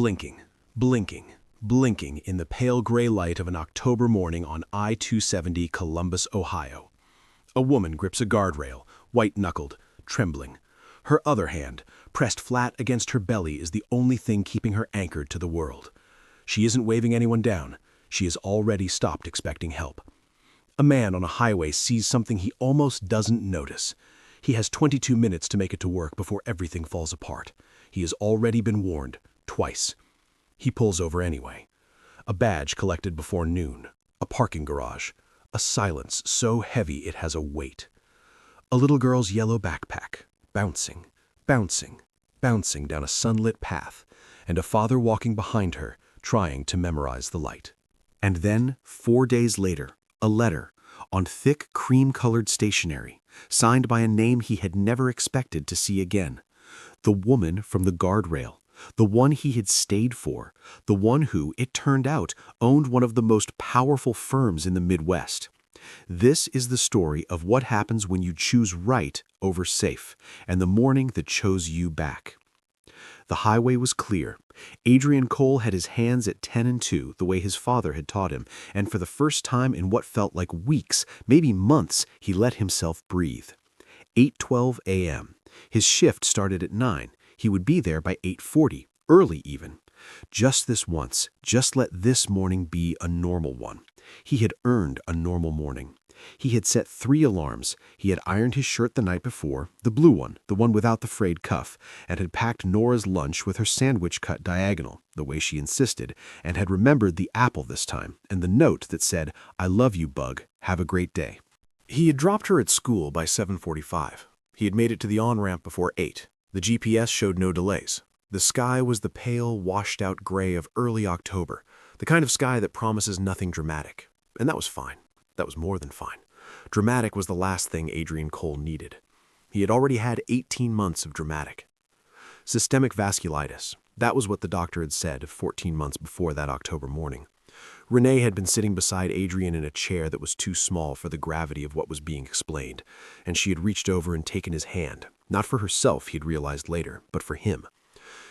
Blinking, blinking, blinking in the pale gray light of an October morning on I-270 Columbus, Ohio. A woman grips a guardrail, white-knuckled, trembling. Her other hand, pressed flat against her belly, is the only thing keeping her anchored to the world. She isn't waving anyone down. She has already stopped expecting help. A man on a highway sees something he almost doesn't notice. He has 22 minutes to make it to work before everything falls apart. He has already been warned, twice. He pulls over anyway. A badge collected before noon. A parking garage. A silence so heavy it has a weight. A little girl's yellow backpack, bouncing, bouncing, bouncing down a sunlit path, and a father walking behind her, trying to memorize the light. And then, 4 days later, a letter, on thick cream-colored stationery, signed by a name he had never expected to see again. The woman from the guardrail, the one he had stayed for, the one who, it turned out, owned one of the most powerful firms in the Midwest. This is the story of what happens when you choose right over safe, and the morning that chose you back. The highway was clear. Adrian Cole had his hands at 10 and 2, the way his father had taught him, and for the first time in what felt like weeks, maybe months, he let himself breathe. 8:12 a.m. His shift started at 9. He would be there by 8:40, early even. Just this once, just let this morning be a normal one. He had earned a normal morning. He had set 3 alarms. He had ironed his shirt the night before, the blue one, the one without the frayed cuff, and had packed Nora's lunch with her sandwich cut diagonal, the way she insisted, and had remembered the apple this time, and the note that said, "I love you, Bug. Have a great day." He had dropped her at school by 7:45. He had made it to the on-ramp before 8. The GPS showed no delays. The sky was the pale, washed-out gray of early October, the kind of sky that promises nothing dramatic. And that was fine. That was more than fine. Dramatic was the last thing Adrian Cole needed. He had already had 18 months of dramatic. Systemic vasculitis. That was what the doctor had said 14 months before that October morning. Renee had been sitting beside Adrian in a chair that was too small for the gravity of what was being explained, and she had reached over and taken his hand, not for herself, he'd realized later, but for him.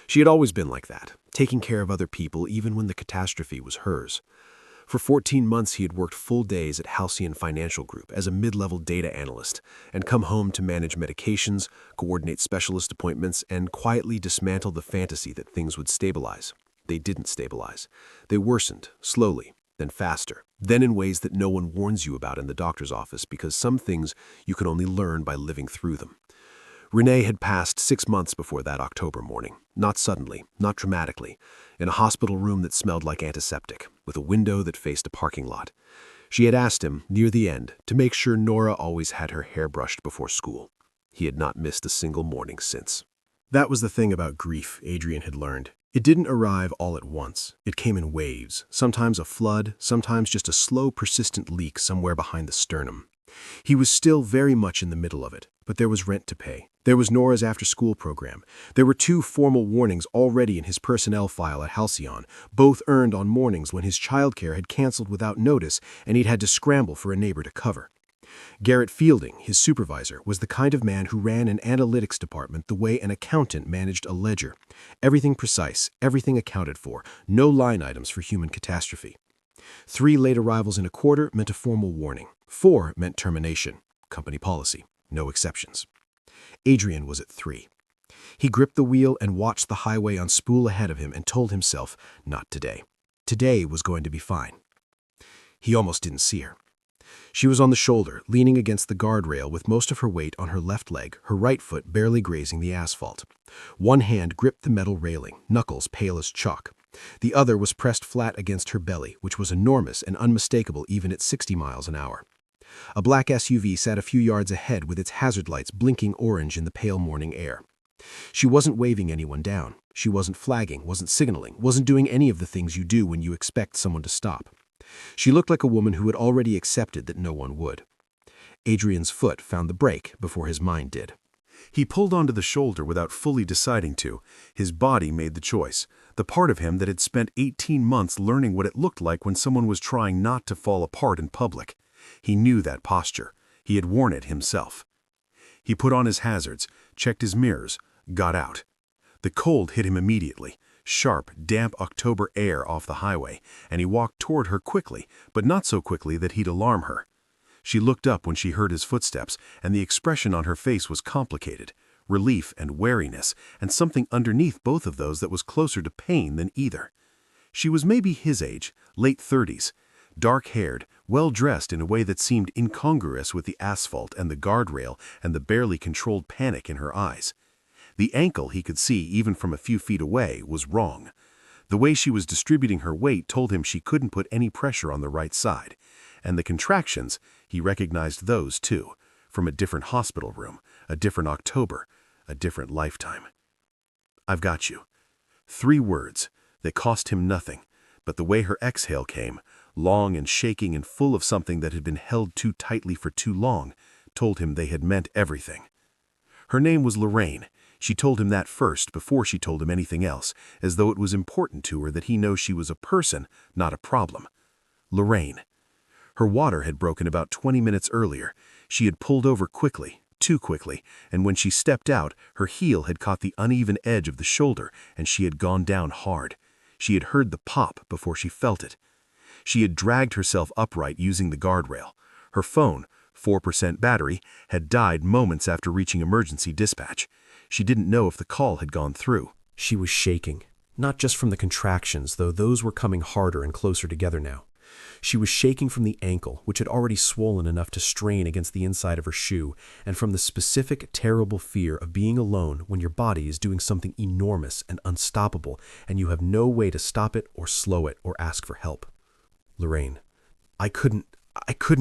She had always been like that, taking care of other people even when the catastrophe was hers. For 14 months he had worked full days at Halcyon Financial Group as a mid-level data analyst and come home to manage medications, coordinate specialist appointments, and quietly dismantle the fantasy that things would stabilize. They didn't stabilize. They worsened, slowly, then faster, then in ways that no one warns you about in the doctor's office because some things you can only learn by living through them. Renee had passed 6 months before that October morning, not suddenly, not dramatically, in a hospital room that smelled like antiseptic, with a window that faced a parking lot. She had asked him, near the end, to make sure Nora always had her hair brushed before school. He had not missed a single morning since. That was the thing about grief, Adrian had learned. It didn't arrive all at once. It came in waves, sometimes a flood, sometimes just a slow, persistent leak somewhere behind the sternum. He was still very much in the middle of it, but there was rent to pay. There was Nora's after-school program. There were 2 formal warnings already in his personnel file at Halcyon, both earned on mornings when his childcare had canceled without notice and he'd had to scramble for a neighbor to cover. Garrett Fielding, his supervisor, was the kind of man who ran an analytics department the way an accountant managed a ledger. Everything precise, everything accounted for, no line items for human catastrophe. 3 late arrivals in a quarter meant a formal warning. 4 meant termination. Company policy. No exceptions. Adrian was at 3. He gripped the wheel and watched the highway unspool ahead of him and told himself, not today. Today was going to be fine. He almost didn't see her. She was on the shoulder, leaning against the guardrail with most of her weight on her left leg, her right foot barely grazing the asphalt. One hand gripped the metal railing, knuckles pale as chalk. The other was pressed flat against her belly, which was enormous and unmistakable even at 60 miles an hour. A black SUV sat a few yards ahead with its hazard lights blinking orange in the pale morning air. She wasn't waving anyone down. She wasn't flagging, wasn't signaling, wasn't doing any of the things you do when you expect someone to stop. She looked like a woman who had already accepted that no one would. Adrian's foot found the brake before his mind did. He pulled onto the shoulder without fully deciding to. His body made the choice, the part of him that had spent 18 months learning what it looked like when someone was trying not to fall apart in public. He knew that posture. He had worn it himself. He put on his hazards, checked his mirrors, got out. The cold hit him immediately. sharp, damp October air off the highway, and he walked toward her quickly, but not so quickly that he'd alarm her. She looked up when she heard his footsteps, and the expression on her face was complicated, relief and wariness, and something underneath both of those that was closer to pain than either. She was maybe his age, late 30s, dark-haired, well-dressed in a way that seemed incongruous with the asphalt and the guardrail and the barely controlled panic in her eyes. The ankle, he could see even from a few feet away, was wrong. The way she was distributing her weight told him she couldn't put any pressure on the right side. And the contractions, he recognized those too, from a different hospital room, a different October, a different lifetime. "I've got you." 3 words. They cost him nothing, but the way her exhale came, long and shaking and full of something that had been held too tightly for too long, told him they had meant everything. Her name was Lorraine. She told him that first before she told him anything else, as though it was important to her that he know she was a person, not a problem. Lorraine. Her water had broken about 20 minutes earlier. She had pulled over quickly, too quickly, and when she stepped out, her heel had caught the uneven edge of the shoulder, and she had gone down hard. She had heard the pop before she felt it. She had dragged herself upright using the guardrail. Her phone, 4% battery, had died moments after reaching emergency dispatch. She didn't know if the call had gone through. She was shaking, not just from the contractions, though those were coming harder and closer together now. She was shaking from the ankle, which had already swollen enough to strain against the inside of her shoe, and from the specific, terrible fear of being alone when your body is doing something enormous and unstoppable, and you have no way to stop it or slow it or ask for help. Lorraine, I couldn't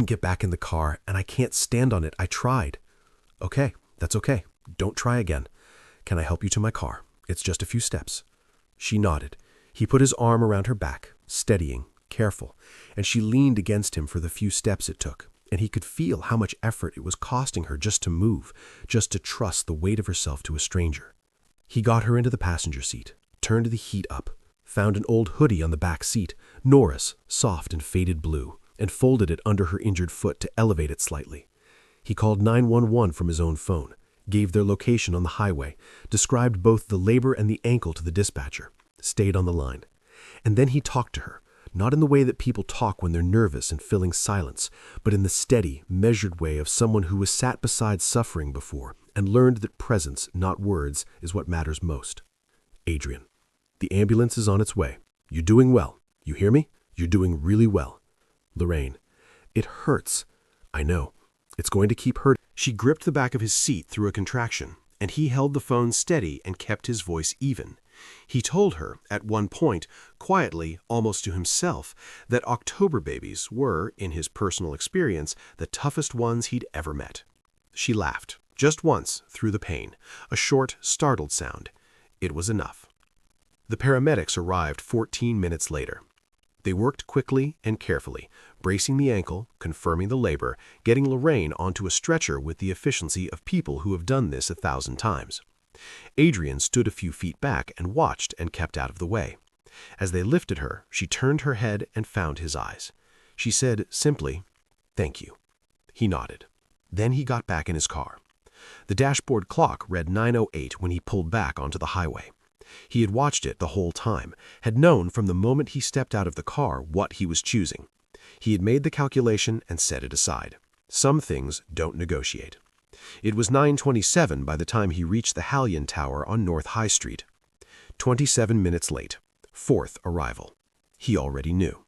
get back in the car, and I can't stand on it. I tried. Okay, that's okay. Don't try again. Can I help you to my car? It's just a few steps. She nodded. He put his arm around her back, steadying, careful, and she leaned against him for the few steps it took, and he could feel how much effort it was costing her just to move, just to trust the weight of herself to a stranger. He got her into the passenger seat, turned the heat up, found an old hoodie on the back seat, Norris, soft and faded blue, and folded it under her injured foot to elevate it slightly. He called 911 from his own phone, gave their location on the highway, described both the labor and the ankle to the dispatcher, stayed on the line. And then he talked to her, not in the way that people talk when they're nervous and filling silence, but in the steady, measured way of someone who was sat beside suffering before and learned that presence, not words, is what matters most. "Adrian, the ambulance is on its way. You're doing well. You hear me? You're doing really well." Lorraine, "It hurts." "I know. It's going to keep hurting." She gripped the back of his seat through a contraction, and he held the phone steady and kept his voice even. He told her, at one point, quietly, almost to himself, that October babies were, in his personal experience, the toughest ones he'd ever met. She laughed, just once, through the pain, a short, startled sound. It was enough. The paramedics arrived 14 minutes later. They worked quickly and carefully, bracing the ankle, confirming the labor, getting Lorraine onto a stretcher with the efficiency of people who have done this 1,000 times. Adrian stood a few feet back and watched and kept out of the way. As they lifted her, she turned her head and found his eyes. She said simply, "Thank you." He nodded. Then he got back in his car. The dashboard clock read 9:08 when he pulled back onto the highway. He had watched it the whole time, had known from the moment he stepped out of the car what he was choosing. He had made the calculation and set it aside. Some things don't negotiate. It was 9:27 by the time he reached the Hallion Tower on North High Street. 27 minutes late. 4th arrival. He already knew.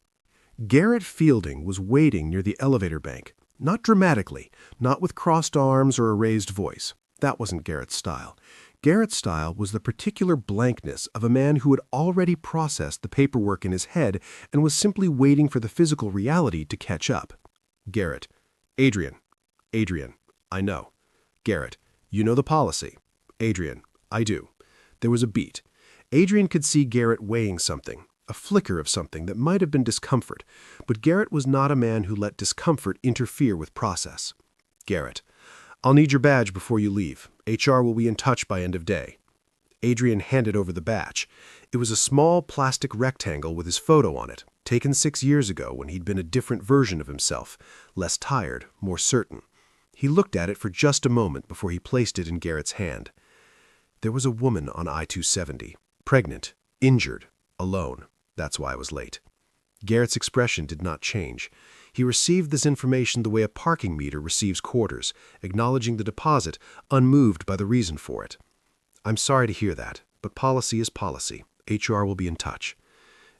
Garrett Fielding was waiting near the elevator bank, not dramatically, not with crossed arms or a raised voice. That wasn't Garrett's style. Garrett's style was the particular blankness of a man who had already processed the paperwork in his head and was simply waiting for the physical reality to catch up. Garrett. "Adrian. Adrian. I know." Garrett. "You know the policy." Adrian. "I do." There was a beat. Adrian could see Garrett weighing something, a flicker of something that might have been discomfort, but Garrett was not a man who let discomfort interfere with process. Garrett. "I'll need your badge before you leave. HR will be in touch by end of day." Adrian handed over the badge. It was a small plastic rectangle with his photo on it, taken 6 years ago when he'd been a different version of himself, less tired, more certain. He looked at it for just a moment before he placed it in Garrett's hand. There was a woman on I-270, pregnant, Injured. Alone. That's why I was late. Garrett's expression did not change. He received this information the way a parking meter receives quarters, acknowledging the deposit, unmoved by the reason for it. I'm sorry to hear that, but policy is policy. HR will be in touch.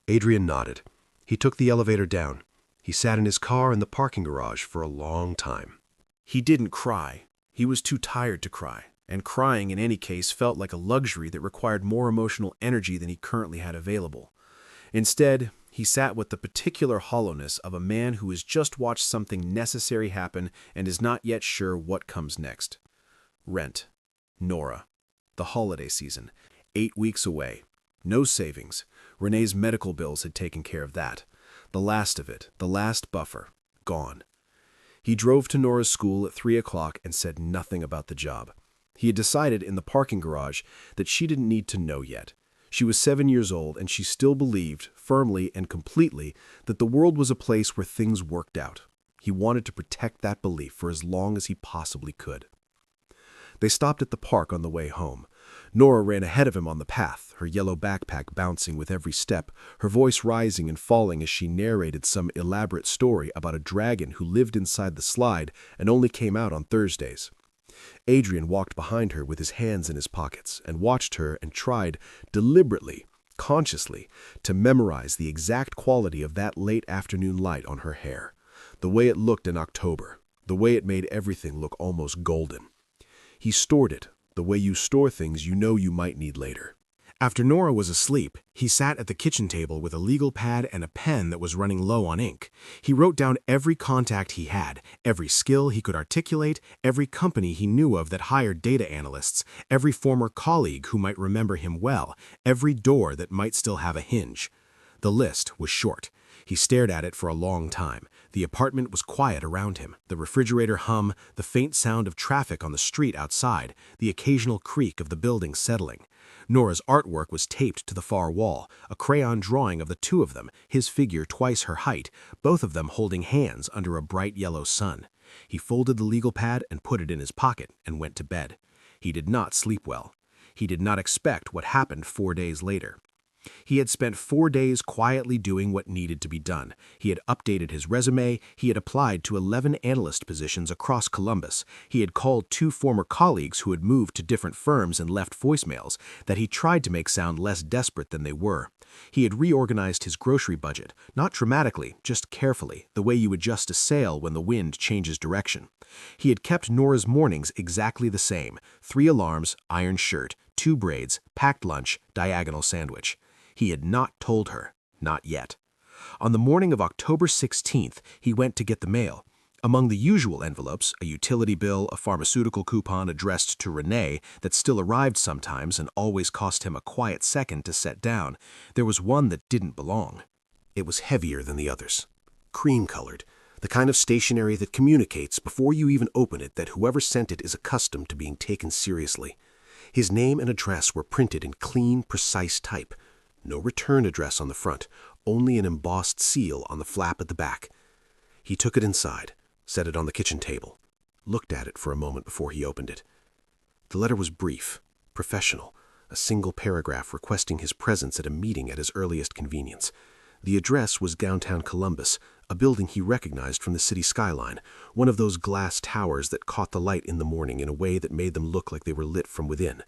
Adrian nodded. He took the elevator down. He sat in his car in the parking garage for a long time. He didn't cry. He was too tired to cry, and crying in any case felt like a luxury that required more emotional energy than he currently had available. Instead, he sat with the particular hollowness of a man who has just watched something necessary happen and is not yet sure what comes next. Rent. Nora. The holiday season. 8 weeks away. No savings. Renee's medical bills had taken care of that. The last of it, the last buffer, gone. He drove to Nora's school at 3 o'clock and said nothing about the job. He had decided in the parking garage that she didn't need to know yet. She was 7 years old, and she still believed, firmly and completely, that the world was a place where things worked out. He wanted to protect that belief for as long as he possibly could. They stopped at the park on the way home. Nora ran ahead of him on the path, her yellow backpack bouncing with every step, her voice rising and falling as she narrated some elaborate story about a dragon who lived inside the slide and only came out on Thursdays. Adrian walked behind her with his hands in his pockets and watched her and tried, deliberately, consciously, to memorize the exact quality of that late afternoon light on her hair, the way it looked in October, the way it made everything look almost golden. He stored it, the way you store things you know you might need later. After Nora was asleep, he sat at the kitchen table with a legal pad and a pen that was running low on ink. He wrote down every contact he had, every skill he could articulate, every company he knew of that hired data analysts, every former colleague who might remember him well, every door that might still have a hinge. The list was short. He stared at it for a long time. The apartment was quiet around him, the refrigerator hum, the faint sound of traffic on the street outside, the occasional creak of the building settling. Nora's artwork was taped to the far wall, a crayon drawing of the two of them, his figure twice her height, both of them holding hands under a bright yellow sun. He folded the legal pad and put it in his pocket and went to bed. He did not sleep well. He did not expect what happened 4 days later. He had spent 4 days quietly doing what needed to be done. He had updated his resume, he had applied to 11 analyst positions across Columbus, he had called 2 former colleagues who had moved to different firms and left voicemails that he tried to make sound less desperate than they were. He had reorganized his grocery budget, not dramatically, just carefully, the way you adjust a sail when the wind changes direction. He had kept Nora's mornings exactly the same: 3 alarms, iron shirt, 2 braids, packed lunch, diagonal sandwich. He had not told her, not yet. On the morning of October 16th, he went to get the mail. Among the usual envelopes, a utility bill, a pharmaceutical coupon addressed to Renee that still arrived sometimes and always cost him a quiet second to set down, there was one that didn't belong. It was heavier than the others. Cream-colored, the kind of stationery that communicates before you even open it that whoever sent it is accustomed to being taken seriously. His name and address were printed in clean, precise type. No return address on the front, only an embossed seal on the flap at the back. He took it inside, set it on the kitchen table, looked at it for a moment before he opened it. The letter was brief, professional, a single paragraph requesting his presence at a meeting at his earliest convenience. The address was downtown Columbus, a building he recognized from the city skyline, one of those glass towers that caught the light in the morning in a way that made them look like they were lit from within.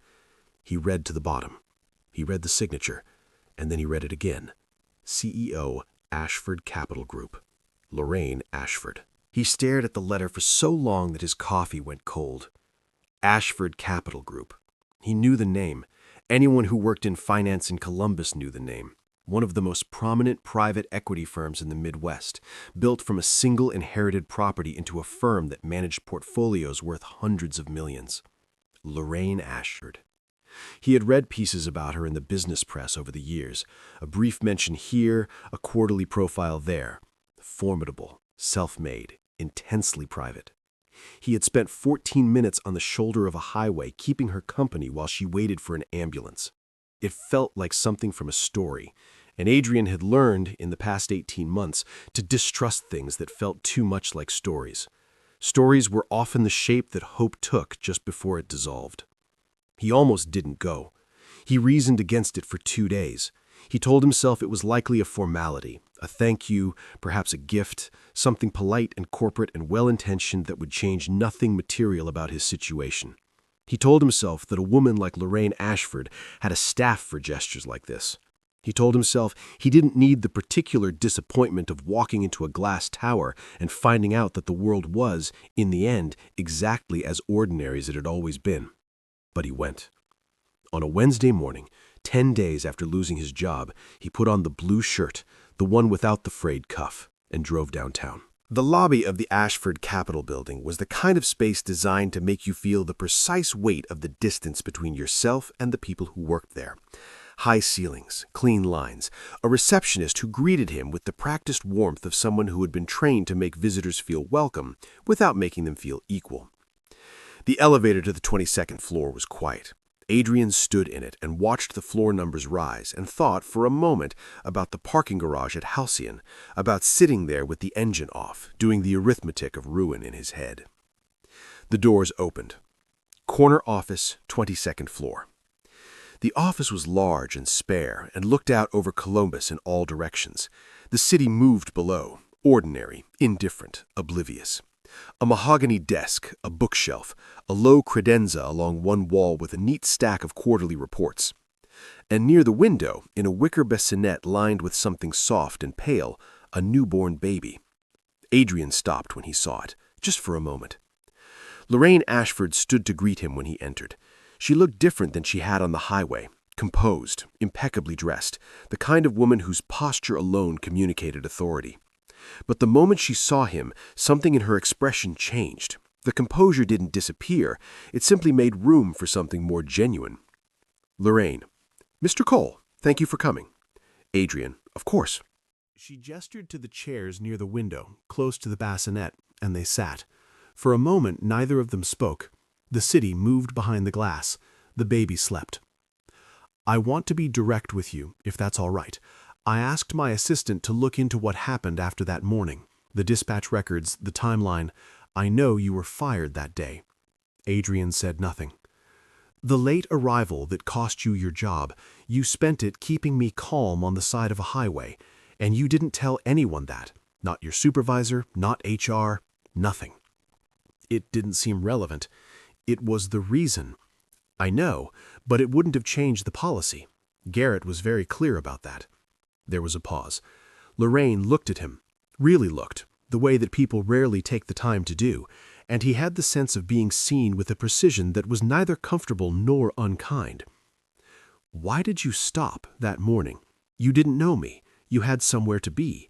He read to the bottom. He read the signature. And then he read it again. CEO, Ashford Capital Group. Lorraine Ashford. He stared at the letter for so long that his coffee went cold. Ashford Capital Group. He knew the name. Anyone who worked in finance in Columbus knew the name. One of the most prominent private equity firms in the Midwest, built from a single inherited property into a firm that managed portfolios worth hundreds of millions. Lorraine Ashford. He had read pieces about her in the business press over the years, a brief mention here, a quarterly profile there. Formidable, self-made, intensely private. He had spent 14 minutes on the shoulder of a highway keeping her company while she waited for an ambulance. It felt like something from a story, and Adrian had learned, in the past 18 months, to distrust things that felt too much like stories. Stories were often the shape that hope took just before it dissolved. He almost didn't go. He reasoned against it for 2 days. He told himself it was likely a formality, a thank you, perhaps a gift, something polite and corporate and well-intentioned that would change nothing material about his situation. He told himself that a woman like Lorraine Ashford had a staff for gestures like this. He told himself he didn't need the particular disappointment of walking into a glass tower and finding out that the world was, in the end, exactly as ordinary as it had always been. But he went. On a Wednesday morning, 10 days after losing his job, he put on the blue shirt, the one without the frayed cuff, and drove downtown. The lobby of the Ashford Capitol building was the kind of space designed to make you feel the precise weight of the distance between yourself and the people who worked there. High ceilings, clean lines, a receptionist who greeted him with the practiced warmth of someone who had been trained to make visitors feel welcome without making them feel equal. The elevator to the 22nd floor was quiet. Adrian stood in it and watched the floor numbers rise and thought for a moment about the parking garage at Halcyon, about sitting there with the engine off, doing the arithmetic of ruin in his head. The doors opened. Corner office, 22nd floor. The office was large and spare and looked out over Columbus in all directions. The city moved below, ordinary, indifferent, oblivious. A mahogany desk, a bookshelf, a low credenza along one wall with a neat stack of quarterly reports. And near the window, in a wicker bassinet lined with something soft and pale, a newborn baby. Adrian stopped when he saw it, just for a moment. Lorraine Ashford stood to greet him when he entered. She looked different than she had on the highway, composed, impeccably dressed, the kind of woman whose posture alone communicated authority. But the moment she saw him, something in her expression changed. The composure didn't disappear. It simply made room for something more genuine. Lorraine. Mr. Cole, thank you for coming. Adrian. Of course. She gestured to the chairs near the window, close to the bassinet, and they sat. For a moment, neither of them spoke. The city moved behind the glass. The baby slept. I want to be direct with you, if that's all right. I asked my assistant to look into what happened after that morning. The dispatch records, the timeline. I know you were fired that day. Adrian said nothing. The late arrival that cost you your job, you spent it keeping me calm on the side of a highway, and you didn't tell anyone that. Not your supervisor, not HR, nothing. It didn't seem relevant. It was the reason. I know, but it wouldn't have changed the policy. Garrett was very clear about that. There was a pause. Lorraine looked at him, really looked, the way that people rarely take the time to do, and he had the sense of being seen with a precision that was neither comfortable nor unkind. Why did you stop that morning? You didn't know me. You had somewhere to be.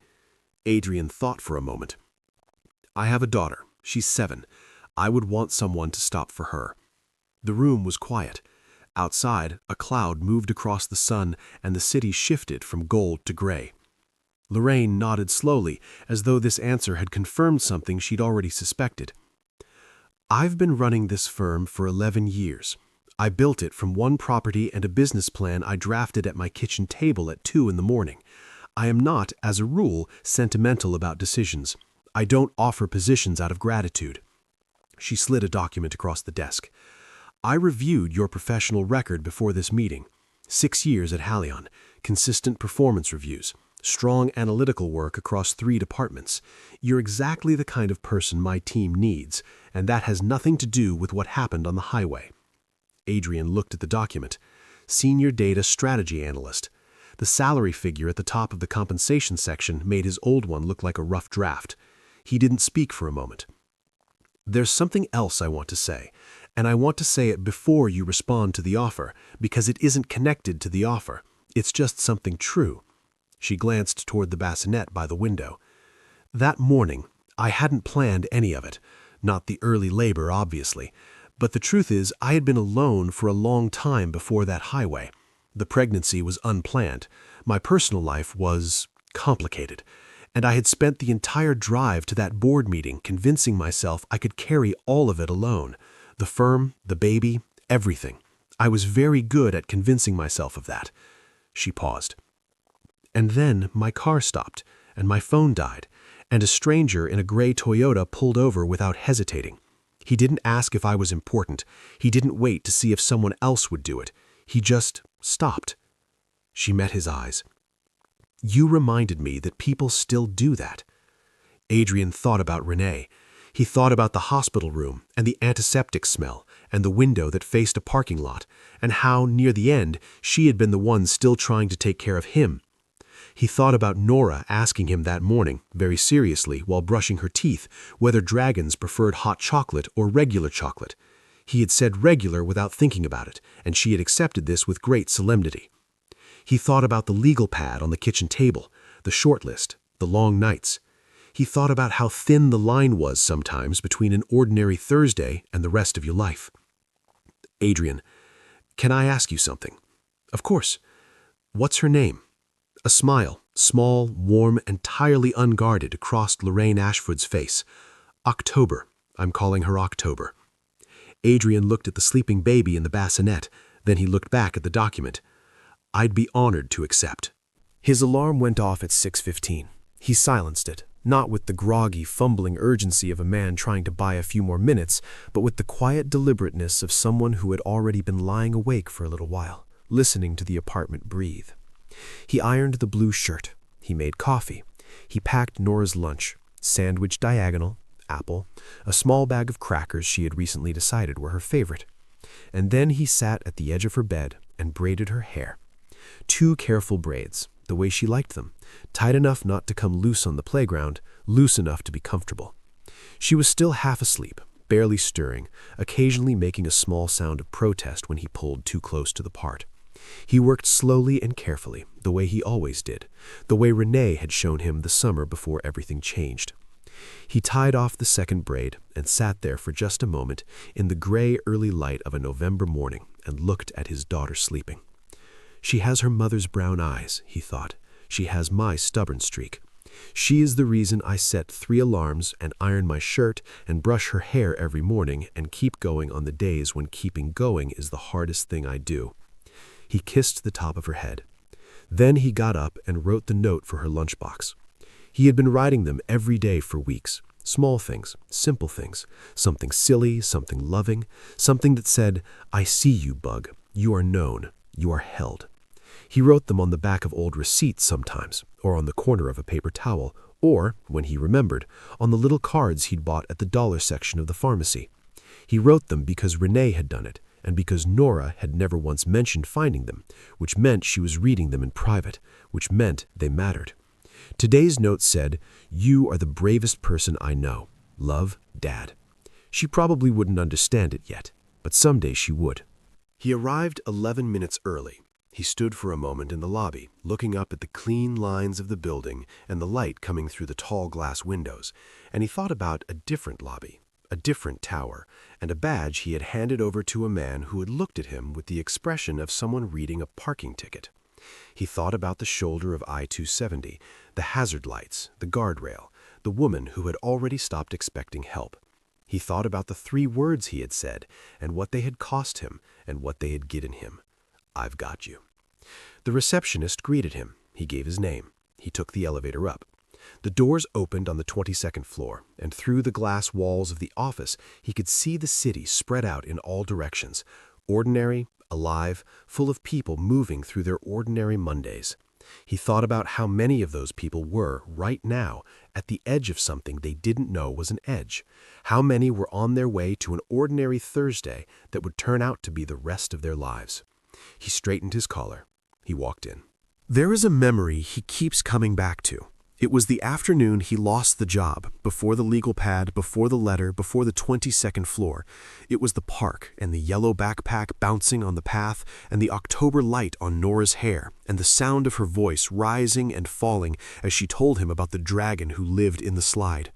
Adrian thought for a moment. I have a daughter. She's 7. I would want someone to stop for her. The room was quiet. Outside, a cloud moved across the sun and the city shifted from gold to gray. Lorraine nodded slowly, as though this answer had confirmed something she'd already suspected. I've been running this firm for 11 years. I built it from one property and a business plan I drafted at my kitchen table at 2 in the morning. I am not, as a rule, sentimental about decisions. I don't offer positions out of gratitude. She slid a document across the desk. I reviewed your professional record before this meeting. 6 years at Halion, consistent performance reviews, strong analytical work across 3 departments. You're exactly the kind of person my team needs, and that has nothing to do with what happened on the highway. Adrian looked at the document. Senior Data Strategy Analyst. The salary figure at the top of the compensation section made his old one look like a rough draft. He didn't speak for a moment. There's something else I want to say, and I want to say it before you respond to the offer, because it isn't connected to the offer. It's just something true. She glanced toward the bassinet by the window. That morning, I hadn't planned any of it. Not the early labor, obviously. But the truth is, I had been alone for a long time before that highway. The pregnancy was unplanned. My personal life was complicated. And I had spent the entire drive to that board meeting convincing myself I could carry all of it alone. The firm, the baby, everything. I was very good at convincing myself of that. She paused. And then my car stopped, and my phone died, and a stranger in a gray Toyota pulled over without hesitating. He didn't ask if I was important. He didn't wait to see if someone else would do it. He just stopped. She met his eyes. "You reminded me that people still do that." Adrian thought about Renee. He thought about the hospital room and the antiseptic smell and the window that faced a parking lot, and how, near the end, she had been the one still trying to take care of him. He thought about Nora asking him that morning, very seriously, while brushing her teeth, whether dragons preferred hot chocolate or regular chocolate. He had said regular without thinking about it, and she had accepted this with great solemnity. He thought about the legal pad on the kitchen table, the short list, the long nights. He thought about how thin the line was sometimes between an ordinary Thursday and the rest of your life. "Adrian, can I ask you something?" "Of course." "What's her name?" A smile, small, warm, entirely unguarded, crossed Lorraine Ashford's face. "October. I'm calling her October." Adrian looked at the sleeping baby in the bassinet, then he looked back at the document. "I'd be honored to accept." His alarm went off at 6:15. He silenced it, not with the groggy, fumbling urgency of a man trying to buy a few more minutes, but with the quiet deliberateness of someone who had already been lying awake for a little while, listening to the apartment breathe. He ironed the blue shirt. He made coffee. He packed Nora's lunch, sandwich diagonal, apple, a small bag of crackers she had recently decided were her favorite. And then he sat at the edge of her bed and braided her hair. 2 careful braids, the way she liked them, tight enough not to come loose on the playground, loose enough to be comfortable. She was still half asleep, barely stirring, occasionally making a small sound of protest when he pulled too close to the part. He worked slowly and carefully, the way he always did, the way Renee had shown him the summer before everything changed. He tied off the second braid and sat there for just a moment in the gray early light of a November morning and looked at his daughter sleeping. She has her mother's brown eyes, he thought. She has my stubborn streak. She is the reason I set 3 alarms and iron my shirt and brush her hair every morning and keep going on the days when keeping going is the hardest thing I do. He kissed the top of her head. Then he got up and wrote the note for her lunchbox. He had been writing them every day for weeks. Small things, simple things, something silly, something loving, something that said, "I see you, Bug. You are known. You are held." He wrote them on the back of old receipts sometimes, or on the corner of a paper towel, or, when he remembered, on the little cards he'd bought at the dollar section of the pharmacy. He wrote them because Renee had done it, and because Nora had never once mentioned finding them, which meant she was reading them in private, which meant they mattered. Today's note said, "You are the bravest person I know. Love, Dad." She probably wouldn't understand it yet, but someday she would. He arrived 11 minutes early. He stood for a moment in the lobby, looking up at the clean lines of the building and the light coming through the tall glass windows, and he thought about a different lobby, a different tower, and a badge he had handed over to a man who had looked at him with the expression of someone reading a parking ticket. He thought about the shoulder of I-270, the hazard lights, the guardrail, the woman who had already stopped expecting help. He thought about the 3 words he had said, and what they had cost him, and what they had given him. "I've got you." The receptionist greeted him. He gave his name. He took the elevator up. The doors opened on the 22nd floor, and through the glass walls of the office, he could see the city spread out in all directions, ordinary, alive, full of people moving through their ordinary Mondays. He thought about how many of those people were, right now, at the edge of something they didn't know was an edge. How many were on their way to an ordinary Thursday that would turn out to be the rest of their lives. He straightened his collar. He walked in. There is a memory he keeps coming back to. It was the afternoon he lost the job, before the legal pad, before the letter, before the 22nd floor. It was the park, and the yellow backpack bouncing on the path, and the October light on Nora's hair, and the sound of her voice rising and falling as she told him about the dragon who lived in the slide.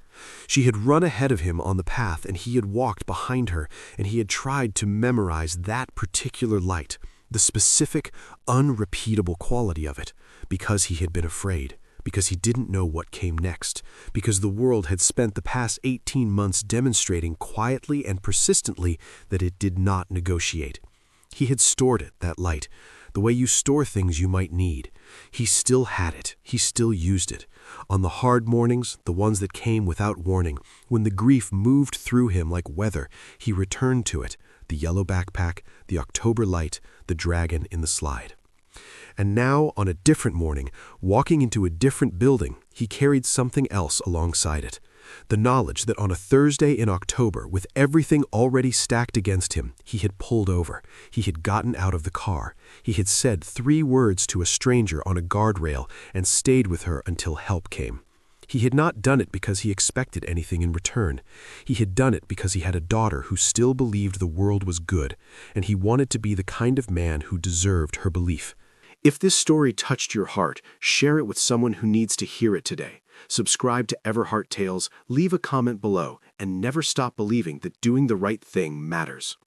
She had run ahead of him on the path, and he had walked behind her, and he had tried to memorize that particular light, the specific, unrepeatable quality of it, because he had been afraid. Because he didn't know what came next, because the world had spent the past 18 months demonstrating quietly and persistently that it did not negotiate. He had stored it, that light, the way you store things you might need. He still had it. He still used it. On the hard mornings, the ones that came without warning, when the grief moved through him like weather, he returned to it, the yellow backpack, the October light, the dragon in the slide. And now, on a different morning, walking into a different building, he carried something else alongside it. The knowledge that on a Thursday in October, with everything already stacked against him, he had pulled over, he had gotten out of the car, he had said 3 words to a stranger on a guardrail and stayed with her until help came. He had not done it because he expected anything in return. He had done it because he had a daughter who still believed the world was good, and he wanted to be the kind of man who deserved her belief. If this story touched your heart, share it with someone who needs to hear it today. Subscribe to Everhart Tales, leave a comment below, and never stop believing that doing the right thing matters.